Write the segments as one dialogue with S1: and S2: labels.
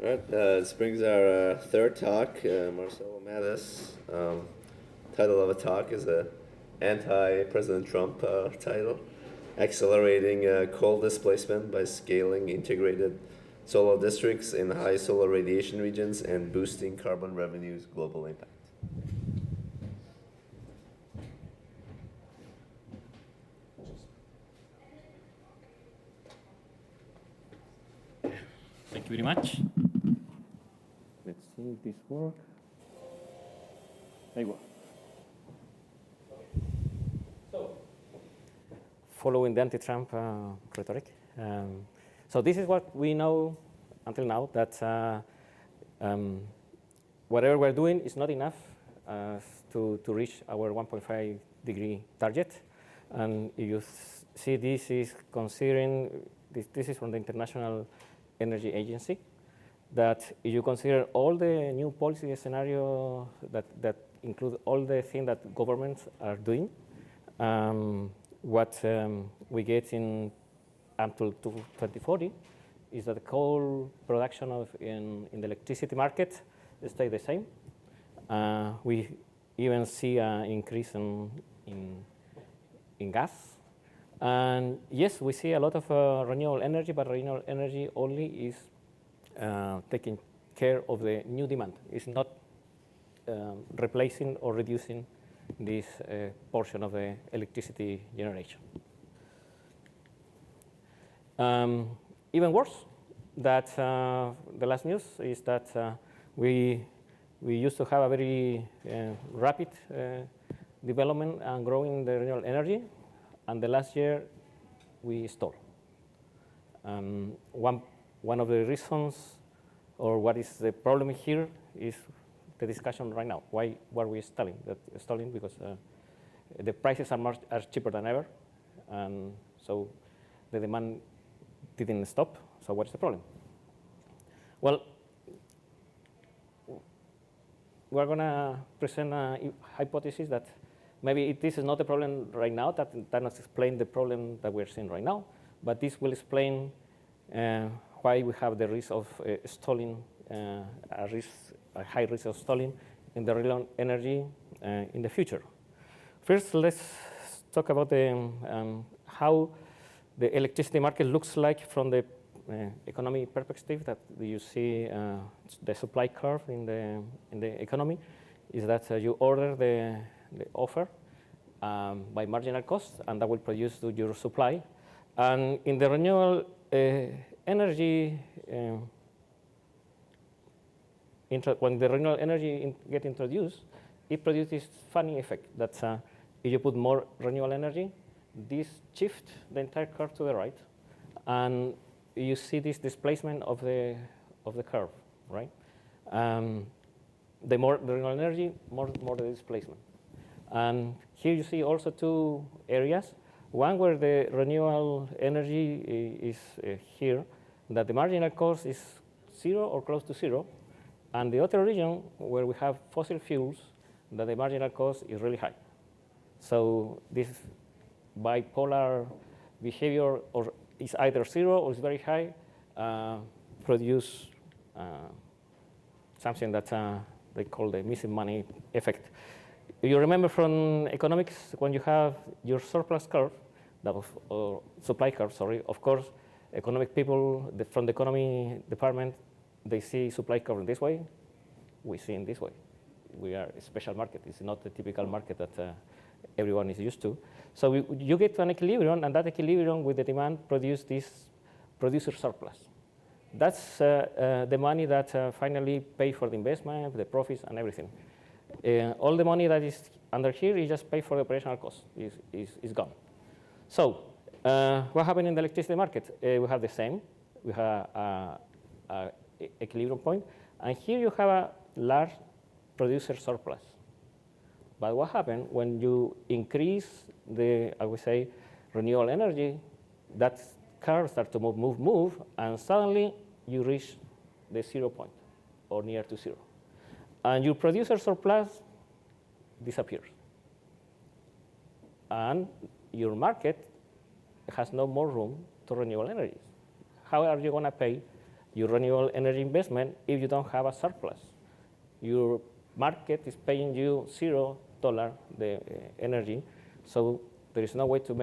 S1: Right. This brings our third talk, Marcelo Mattis. Title of a talk is a anti-President Trump title, accelerating coal displacement by scaling integrated solar districts in high solar radiation regions and boosting carbon revenues global impact.
S2: Thank you very much. Let's see if this works. There you go. So, following the anti-Trump rhetoric. So this is what we know until now, that whatever we're doing is not enough to reach our 1.5 degree target. And you see this is considering, this is from the International Energy Agency, that if you consider all the new policy scenario that include all the things that governments are doing, what we get in until 2040 is that the coal production in the electricity market stay the same. We even see an increase in gas. And yes, we see a lot of renewable energy, but renewable energy only is taking care of the new demand. It's not replacing or reducing this portion of the electricity generation. Even worse, that the last news is that we used to have a very rapid development and growing the renewable energy, and the last year we stalled. One of the reasons, or what is the problem here, is the discussion right now. Why were we stalling? Stalling because the prices are cheaper than ever, and so the demand didn't stop. So what's the problem? Well, we're going to present a hypothesis that maybe this is not a problem right now, that doesn't explain the problem that we're seeing right now, but this will explain why we have the risk of stalling, a high risk of stalling in the renewable energy in the future. First, let's talk about how the electricity market looks like from the economy perspective. That you see the supply curve in the economy is that you order the offer by marginal cost, and that will produce your supply. And in the renewable energy, when the renewable energy get introduced, it produces funny effect that if you put more renewable energy, this shifts the entire curve to the right, and you see this displacement of the curve, right? The more the renewable energy, more the displacement. And here you see also two areas. One where the renewable energy is here, that the marginal cost is 0 or close to 0, and the other region where we have fossil fuels, that the marginal cost is really high. So this bipolar behavior, or is either 0 or is very high, produce something that they call the missing money effect. You remember from economics, when you have your surplus curve, or supply curve, sorry, of course, economic people from the economy department, they see supply curve in this way, we see in this way. We are a special market. It's not the typical market that everyone is used to. So you get to an equilibrium, and that equilibrium with the demand produce this producer surplus. That's the money that finally pay for the investment, the profits, and everything. All the money that is under here is just pay for the operational cost, is gone. So what happened in the electricity market? We have the same. We have a equilibrium point, and here you have a large producer surplus. But what happened when you increase the, I would say, renewable energy, that curve starts to move, and suddenly you reach the 0 point, or near to 0. And your producer surplus disappears. And your market has no more room to renewable energies. How are you going to pay your renewable energy investment if you don't have a surplus. Your market is paying you $0 the energy, so there is no way to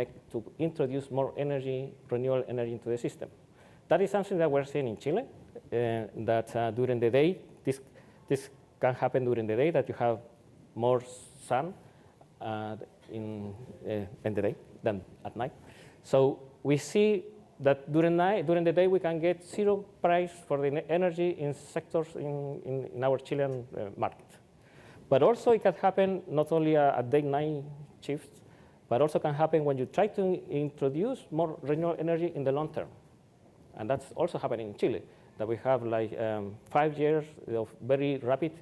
S2: introduce more energy, renewable energy into the system. That is something that we're seeing in Chile, that during the day, this can happen during the day, that you have more sun in the day than at night. So we see that during the day we can get zero price for the energy in sectors in our Chilean market. But also it can happen not only at day-night shifts, but also can happen when you try to introduce more renewable energy in the long term. And that's also happening in Chile, that we have like 5 years of very rapid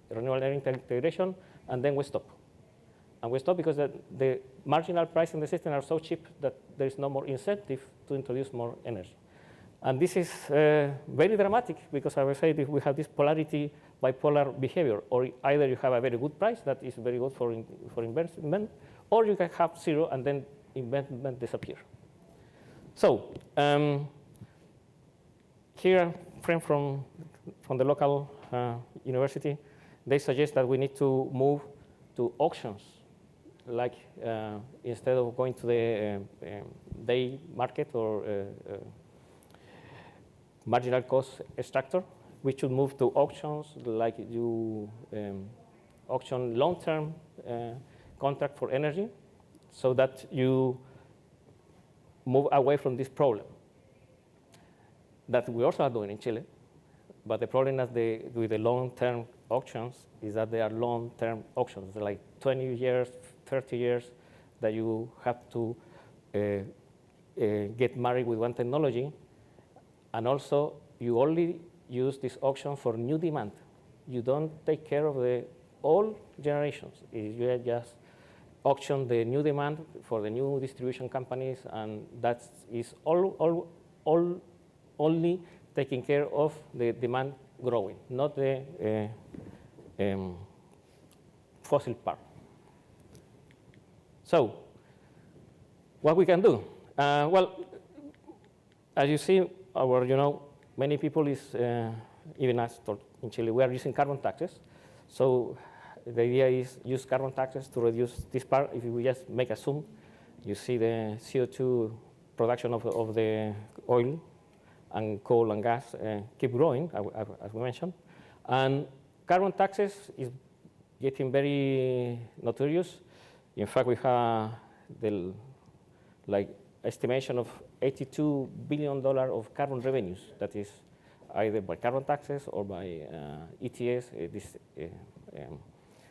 S2: renewable energy integration, and then we stop. And we stop because the marginal price in the system are so cheap that there is no more incentive to introduce more energy. And this is very dramatic because, as I said, if we have this polarity, bipolar behavior, or either you have a very good price that is very good for investment, or you can have zero and then investment disappear. So here, a friend from the local university, they suggest that we need to move to auctions. Like instead of going to the day market or marginal cost extractor, we should move to auctions, like you auction long-term contract for energy, so that you move away from this problem that we also are doing in Chile. But the problem with the long-term auctions is that they are long-term auctions, like 20 years, 30 years, that you have to get married with one technology, and also you only use this auction for new demand. You don't take care of the old generations. You just auction the new demand for the new distribution companies, and that is only taking care of the demand growing, not the fossil part. So, what we can do? Well, as you see, many people is, even us in Chile, we are using carbon taxes. So the idea is use carbon taxes to reduce this part. If we just make a zoom, you see the CO2 production of the oil and coal and gas keep growing, as we mentioned. And carbon taxes is getting very notorious. In fact, we have the estimation of $82 billion of carbon revenues. That is either by carbon taxes or by ETS, this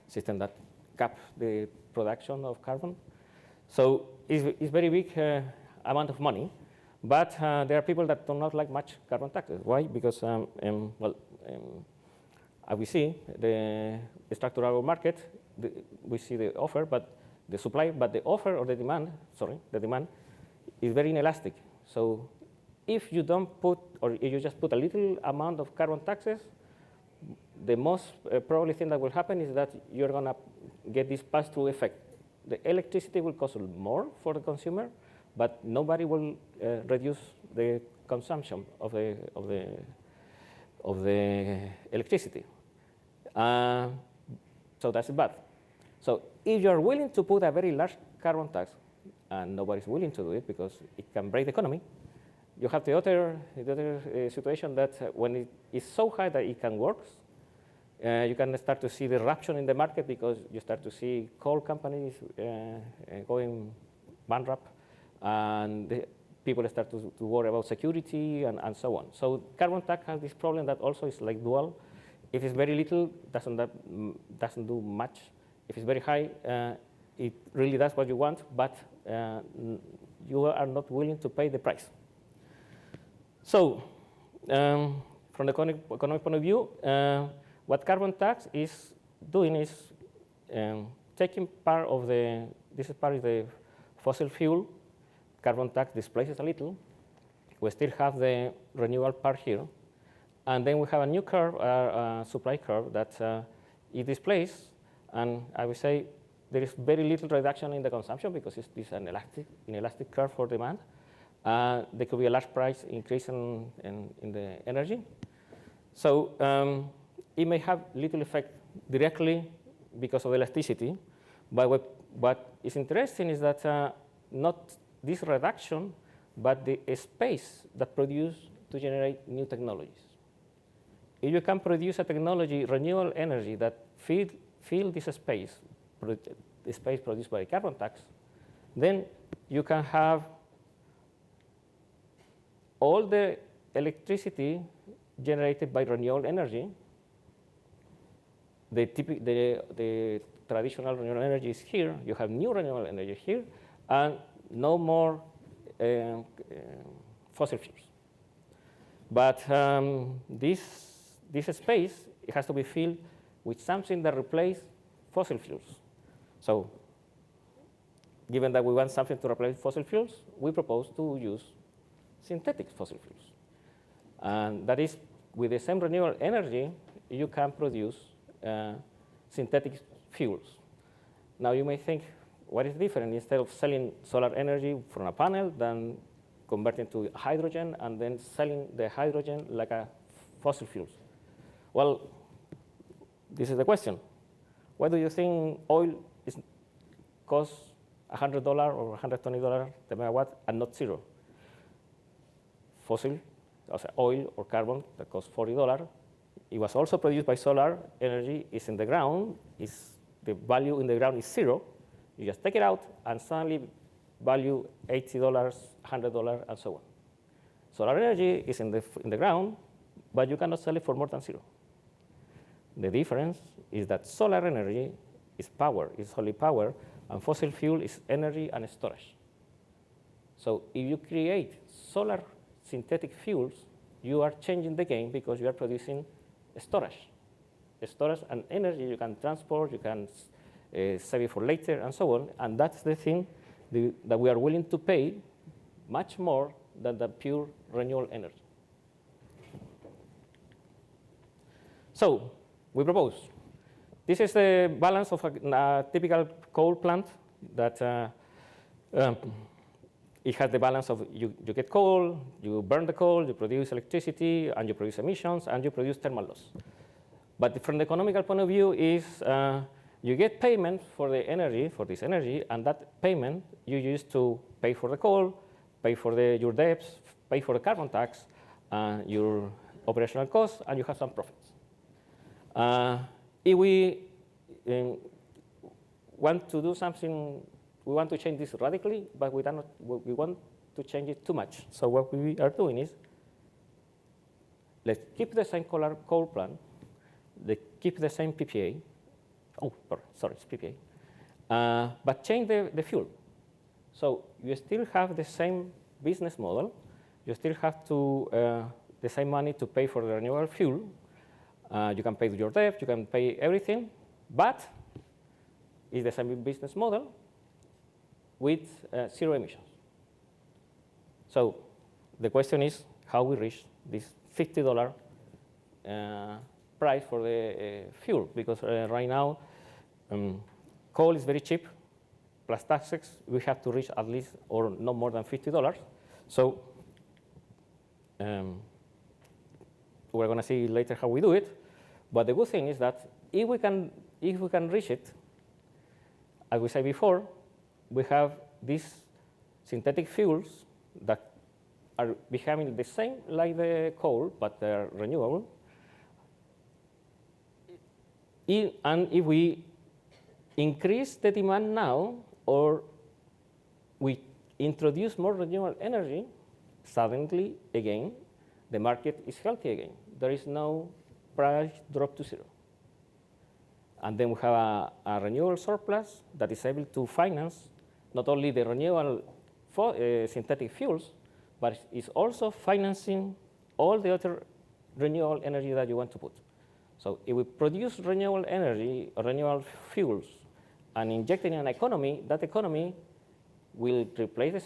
S2: system that cap the production of carbon. So it's very big amount of money. But there are people that do not like much carbon taxes. Why? Because, as we see, the structural market, we see the offer, but the supply, but the offer or the demand is very inelastic. So if you don't put, or if you just put a little amount of carbon taxes, the most probably thing that will happen is that you're going to get this pass-through effect. The electricity will cost more for the consumer, but nobody will reduce the consumption of the electricity. So that's bad. So if you're willing to put a very large carbon tax, and nobody's willing to do it because it can break the economy, you have the other situation that when it is so high that it can work, you can start to see the disruption in the market because you start to see coal companies going bankrupt, and people start to worry about security and so on. So carbon tax has this problem that also is like dual. If it's very little, doesn't do much. If it's very high, it really does what you want, but you are not willing to pay the price. So from the economic point of view, what carbon tax is doing is taking part of this is part of the fossil fuel. Carbon tax displaces a little. We still have the renewable part here. And then we have a new curve, supply curve, that it displaces. And I would say there is very little reduction in the consumption because it's an inelastic curve for demand. There could be a large price increase in the energy. So it may have little effect directly because of elasticity, but what is interesting is that not this reduction, but the space that produced to generate new technologies. If you can produce a technology, renewable energy, that fill this space, the space produced by carbon tax, then you can have all the electricity generated by renewable energy. The traditional renewable energy is here. You have new renewable energy here, and no more fossil fuels. But this space, it has to be filled with something that replaces fossil fuels. So given that we want something to replace fossil fuels, we propose to use synthetic fossil fuels. And that is, with the same renewable energy, you can produce synthetic fuels. Now you may think, what is different? Instead of selling solar energy from a panel, then converting to hydrogen, and then selling the hydrogen like a fossil fuels. Well, this is the question. Why do you think oil costs $100 or $120 the megawatt and not zero? Fossil, oil or carbon, that costs $40. It was also produced by solar energy, is in the ground, the value in the ground is zero. You just take it out, and suddenly value $80, $100, and so on. Solar energy is in the ground, but you cannot sell it for more than zero. The difference is that solar energy is power, is solid power, and fossil fuel is energy and storage. So if you create solar synthetic fuels, you are changing the game because you are producing storage. Storage and energy you can transport, you can save it for later, and so on. And that's the thing that we are willing to pay much more than the pure renewable energy. So we propose. This is the balance of a typical coal plant that it has the balance of you get coal, you burn the coal, you produce electricity, and you produce emissions, and you produce thermal loss. But from the economical point of view is you get payment for the energy, for this energy, and that payment you use to pay for the coal, pay for your debts, pay for the carbon tax, your operational costs, and you have some profits. If we want to do something, we want to change this radically, but we want to change it too much. So what we are doing is, let's keep the same coal plant, let's keep the same PPA. Oh, sorry, it's PPA. But change the fuel. So you still have the same business model. You still have the same money to pay for the renewable fuel. You can pay your debt, you can pay everything, but it's the same business model with zero emissions. So the question is how we reach this $50 price for the fuel, because right now coal is very cheap, plus taxes, we have to reach at least or no more than $50. So we're going to see later how we do it. But the good thing is that if we can reach it, as we said before, we have these synthetic fuels that are becoming the same like the coal, but they're renewable. And if we increase the demand now, or we introduce more renewable energy, suddenly, again, the market is healthy again. There is no price drop to zero. And then we have a renewable surplus that is able to finance not only the renewable synthetic fuels, but is also financing all the other renewable energy that you want to put. So if we produce renewable energy, renewable fuels, and inject it in an economy, that economy will replace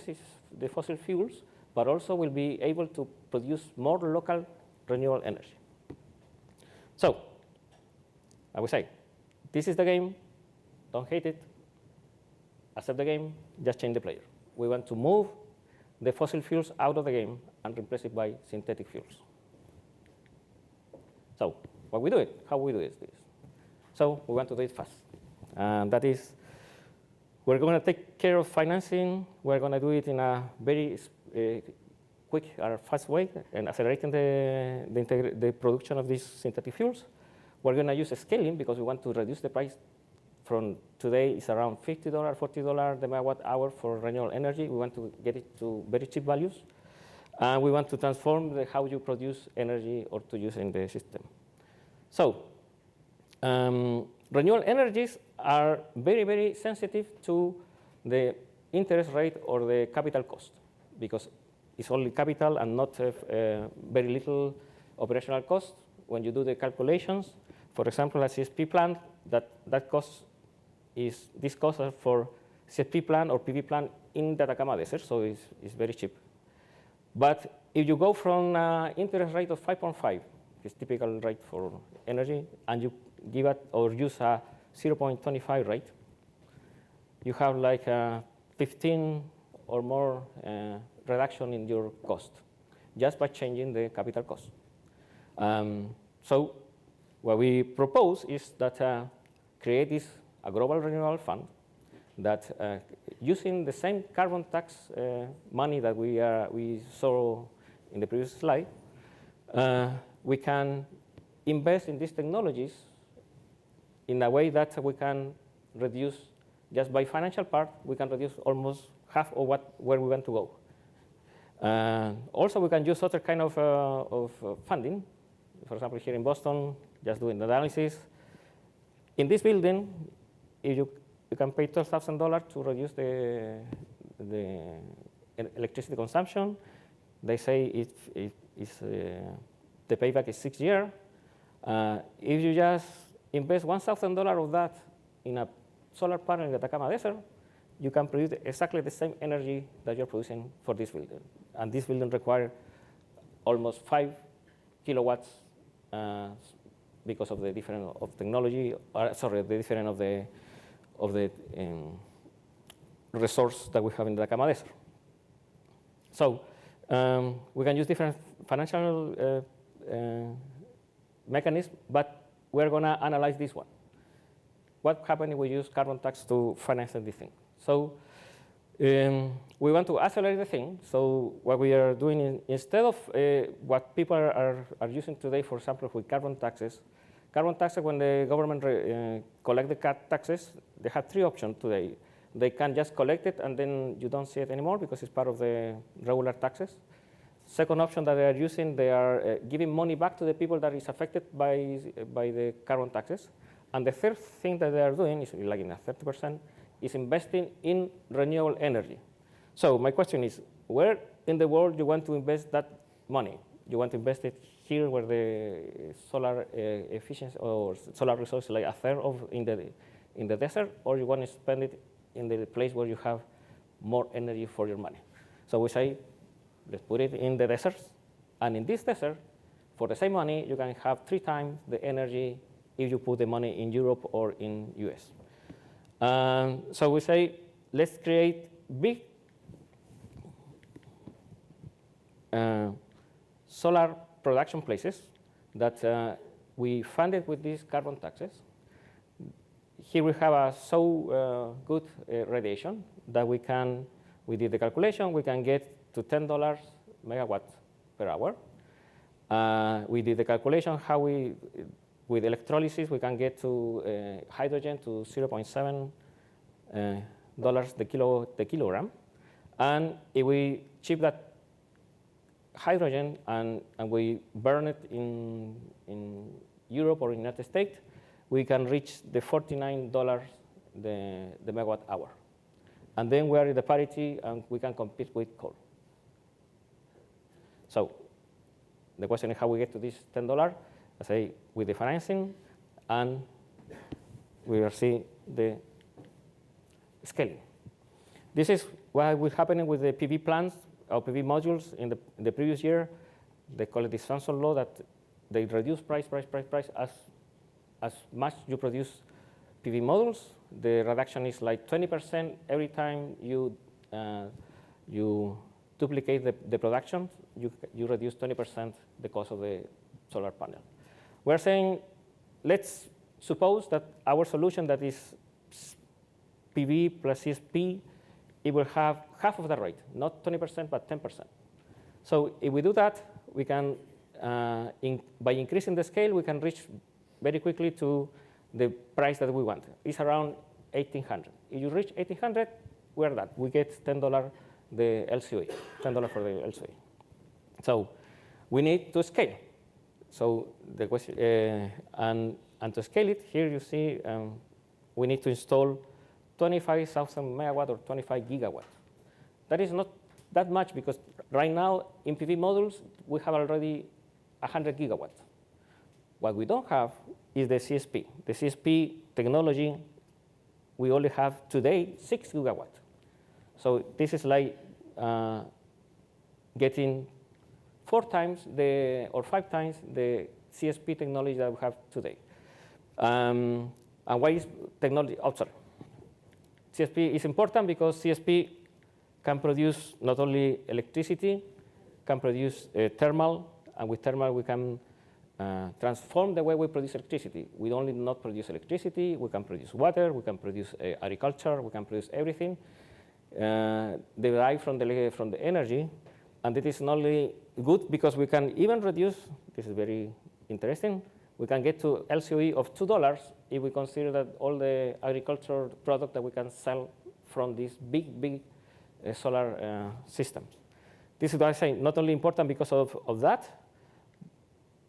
S2: the fossil fuels, but also will be able to produce more local renewable energy. So I would say, this is the game. Don't hate it. Accept the game. Just change the player. We want to move the fossil fuels out of the game and replace it by synthetic fuels. So what we do it, how we do this. So we want to do it fast. And that is, we're going to take care of financing. We're going to do it in a very quick or fast way and accelerating the production of these synthetic fuels. We're going to use scaling because we want to reduce the price from today. It's around $50, $40 the megawatt hour for renewable energy. We want to get it to very cheap values. And we want to transform how you produce energy or to use in the system. So renewable energies are very, very sensitive to the interest rate or the capital cost because it's only capital and not very little operational cost. When you do the calculations, for example, a CSP plant, that cost is this cost for CSP plant or PV plant in the Atacama Desert, so it's very cheap. But if you go from interest rate of 5.5, it's typical rate for energy, and you give it or use a 0.25 rate, you have like a 15 or more reduction in your cost just by changing the capital cost. So what we propose is that create a global renewable fund that using the same carbon tax money that we saw in the previous slide, we can invest in these technologies in a way that we can reduce, just by financial part, we can reduce almost half of where we want to go. Also, we can use other kind of funding. For example, here in Boston, just doing the analysis. In this building, if you can pay $12,000 to reduce the electricity consumption. They say the payback is 6 years. If you just invest $1,000 of that in a solar panel in the Atacama Desert, you can produce exactly the same energy that you're producing for this building. And this building requires almost 5 kilowatts because of the difference of technology, the difference of the resource that we have in the Atacama Desert. So we can use different financial mechanisms, but we're going to analyze this one. What happens if we use carbon tax to finance this thing? So we want to accelerate the thing. So what we are doing is, instead of what people are using today, for example, with carbon taxes, when the government collect the taxes, they have 3 options today. They can just collect it and then you don't see it anymore because it's part of the regular taxes. Second option that they are using, they are giving money back to the people that is affected by the carbon taxes. And the third thing that they are doing is, like in a 30%, is investing in renewable energy. So my question is, where in the world you want to invest that money? You want to invest it here where the solar efficiency or solar resources like a third of in the desert, or you want to spend it in the place where you have more energy for your money? So we say, let's put it in the deserts, and in this desert, for the same money, you can have 3 times the energy if you put the money in Europe or in US. So we say, let's create big solar production places that we funded with these carbon taxes. Here we have a good radiation that we did the calculation, we can get to $10 megawatt per hour. We did the calculation how with electrolysis, we can get to hydrogen to $0.7 the kilogram. And if we ship that hydrogen and we burn it in Europe or in the United States, we can reach the $49 the megawatt hour. And then we are in the parity and we can compete with coal. So the question is how we get to this $10. I say with the financing, and we will see the scaling. This is what was happening with the PV plants or PV modules in the previous year. They call it the Samson law, that they reduce price as much you produce PV modules. The reduction is like 20% every time you duplicate the production, you reduce 20% the cost of the solar panel. We're saying, let's suppose that our solution that is PV plus CSP, it will have half of the rate, not 20%, but 10%. So if we do that, we can, by increasing the scale, we can reach very quickly to the price that we want. It's around 1,800. If you reach 1,800, we're done. We get $10 the LCOE, $10 for the LCOE. So we need to scale. So the question, and to scale it, here you see we need to install 25,000 megawatt or 25 gigawatt. That is not that much because right now in PV modules, we have already 100 gigawatts. What we don't have is the CSP. The CSP technology, we only have today 6 gigawatts. So this is like getting 4 times or 5 times the CSP technology that we have today. And why is technology? Oh, sorry. CSP is important because CSP can produce not only electricity, can produce thermal, and with thermal we can transform the way we produce electricity. We only not produce electricity, we can produce water, we can produce agriculture, we can produce everything derived from the energy. And it is not only good because we can even reduce, this is very interesting, we can get to LCOE of $2 if we consider that all the agricultural product that we can sell from these big solar systems. This is what I say, not only important because of that,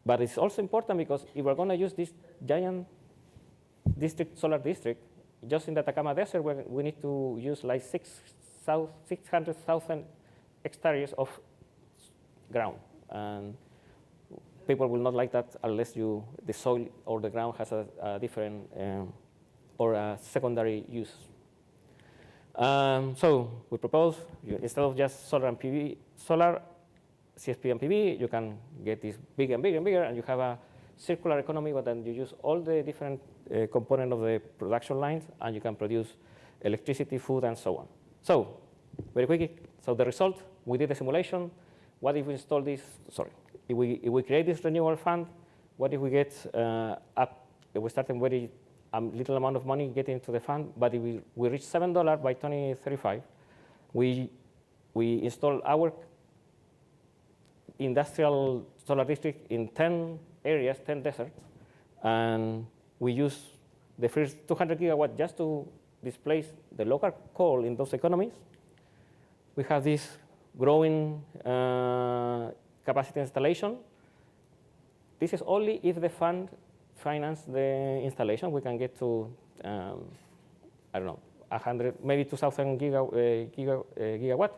S2: but it's also important because if we're going to use this giant solar district, just in the Atacama Desert, we need to use like 600,000 hectares of ground. And people will not like that unless the soil or the ground has a different or a secondary use. So we propose, instead of just solar and PV, solar, CSP and PV, you can get this bigger and bigger and bigger, and you have a circular economy, but then you use all the different components of the production lines, and you can produce electricity, food, and so on. So very quickly, so the result, we did a simulation. What if we install this, sorry, if we create this renewable fund, what if we get up, we start in very little amount of money getting into the fund, but if we reach $7 by 2035, we install our industrial solar district in 10 areas, 10 deserts, and we use the first 200 gigawatts just to displace the local coal in those economies. We have this growing capacity installation. This is only if the fund finance the installation. We can get to, I don't know, 100, maybe 2,000 gigawatt.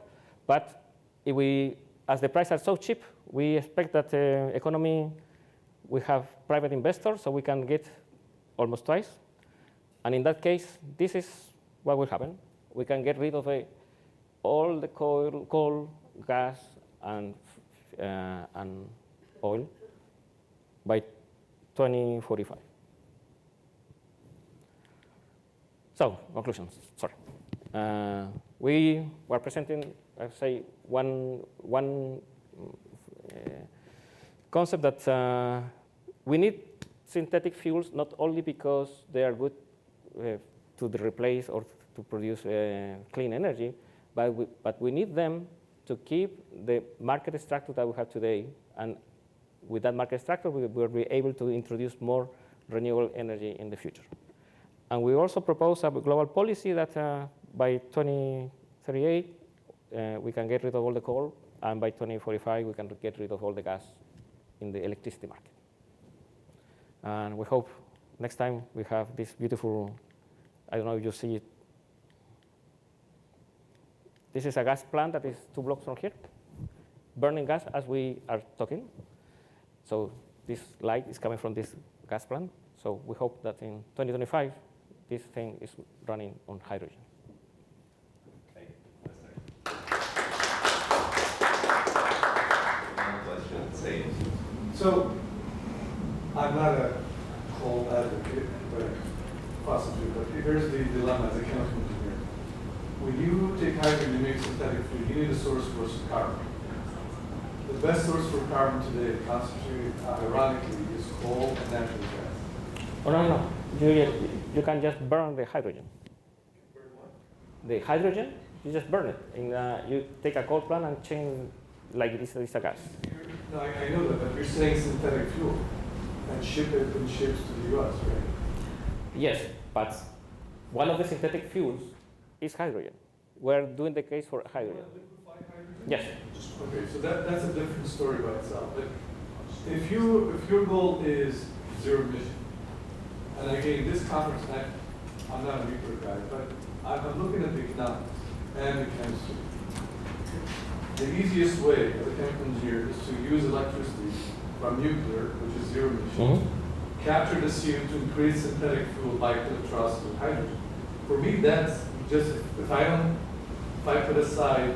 S2: But if as the prices are so cheap, we expect that economy, we have private investors, so we can get almost twice. And in that case, this is what will happen. We can get rid of all the coal, gas, and oil by 2045. So, conclusions, sorry. We were presenting, I say, one concept that we need synthetic fuels not only because they are good to replace or to produce clean energy, but we need them to keep the market structure that we have today. And with that market structure, we will be able to introduce more renewable energy in the future. And we also propose a global policy that by 2038, we can get rid of all the coal, and by 2045, we can get rid of all the gas in the electricity market. And we hope next time we have this beautiful, I don't know if you see it. This is a gas plant that is 2 blocks from here, burning gas as we are talking. So this light is coming from this gas plant. So we hope that in 2025, this thing is running on hydrogen.
S1: Okay. One question, say.
S3: So I'm not a coal advocate, but possibly, but here's the dilemma as a chemical engineer. When you take hydrogen when you make synthetic fuel, you need a source for some carbon. The best source for carbon today, concentrated ironically, is coal and natural gas.
S2: Oh, no. You can just burn the hydrogen.
S3: Burn what?
S2: The hydrogen, you just burn it. You take a coal plant and change like it's a gas.
S3: No, I know that, but you're saying synthetic fuel and ship it in ships to the US, right?
S2: Yes, but one of the synthetic fuels is hydrogen. We're doing the case for hydrogen.
S3: Liquefied hydrogen?
S2: Yes.
S3: Okay, so that's a different story by itself. But if your goal is zero emission, and again, this conference, I'm not a nuclear guy, but I'm looking at the economics and the chemistry. The easiest way as a chemical engineer is to use electricity from nuclear, which is zero emission, capture the CO2 and create synthetic fuel by electrolysis with hydrogen. For me, that's just, if I put aside,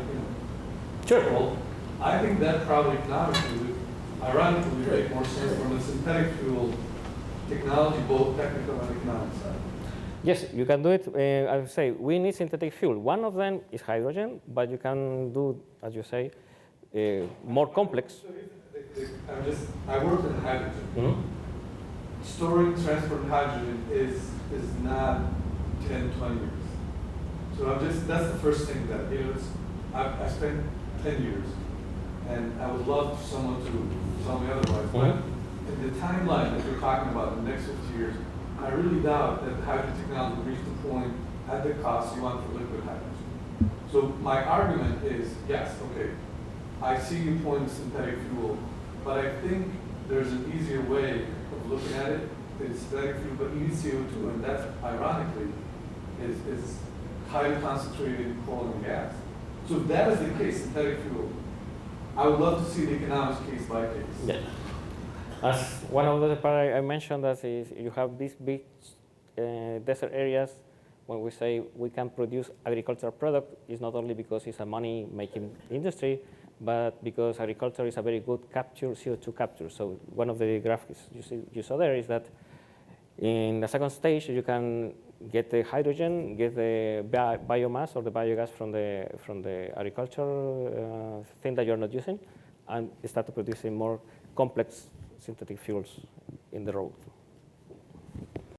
S3: coal, I think that probably economically would, ironically, would make more sense from the synthetic fuel technology, both technical and economic side.
S2: Yes, you can do it. I would say we need synthetic fuel. One of them is hydrogen, but you can do, as you say, more complex.
S3: I worked in hydrogen. Storing, transporting hydrogen is not 10, 20 years. So that's the first thing that, I spent 10 years, and I would love for someone to tell me otherwise. But in the timeline that you're talking about, in the next 50 years, I really doubt that hydrogen technology will reach the point at the cost you want for liquid hydrogen. So my argument is, yes, okay, I see your point of synthetic fuel, but I think there's an easier way of looking at it. It's synthetic fuel, but you need CO2, and that, ironically, is highly concentrated in coal and gas. So if that is the case, synthetic fuel, I would love to see the economics case by case.
S2: Yeah. As one of the part I mentioned, that is you have these big desert areas. When we say we can produce agricultural product, it's not only because it's a money-making industry, but because agriculture is a very good CO2 capture. So one of the graphics you saw there is that in the second stage, you can get the hydrogen, get the biomass or the biogas from the agricultural thing that you're not using, and start producing more complex synthetic fuels in the road.